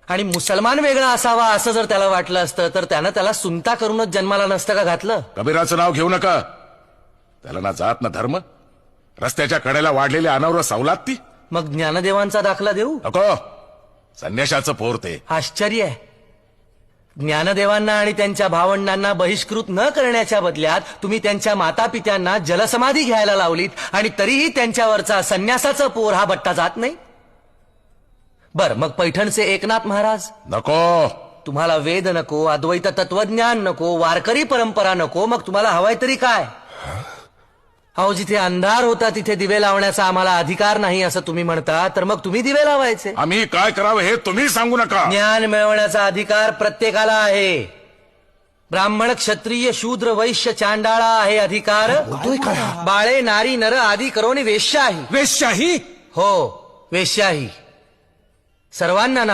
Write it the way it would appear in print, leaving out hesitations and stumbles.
आणि मुसलमान वेगळा असावा असं जर त्याला वाटलं असतं तर त्यानं त्याला सुनता करूनच जन्माला नसतं का घातलं? कबीराचं नाव घेऊ नका. त्याला ना जात ना धर्म. रस्त्याच्या कडेला वाढलेली अनावर सवलात ती. मग ज्ञानदेवांचा दाखला देऊ? नको. संन्याशाचं पोर ते. आश्चर्य आहे. ज्ञानदेवांना आणि त्यांच्या भावंडांना बहिष्कृत न करण्याच्या बदल्यात तुम्ही त्यांच्या मातापित्यांना जलसमाधी घ्यायला लावलीत आणि तरीही त्यांच्यावरचा संन्यासाचं पोर हा बट्टा जात नाही. बर मग पैठणचे एकनाथ महाराज? नको. तुम्हाला वेद नको, अद्वैत तत्वज्ञान नको, वारकरी परंपरा नको, मग तुम्हाला हवाय तरी काय? अहो जिथे अंधार होता तिथे दिवे लावण्याचा आम्हाला अधिकार नाही असं तुम्ही म्हणता, तर मग तुम्ही दिवे लावायचे. आम्ही काय करावं हे तुम्ही सांगू नका. ज्ञान मिळवण्याचा अधिकार प्रत्येकाला आहे. ब्राह्मण, क्षत्रिय, शूद्र, वैश्य, चांडाळा आहे अधिकार. बाळे, नारी, नर आदी करोनी वेश्याही. वेश्याही? हो, वेश्याही. सर्वांना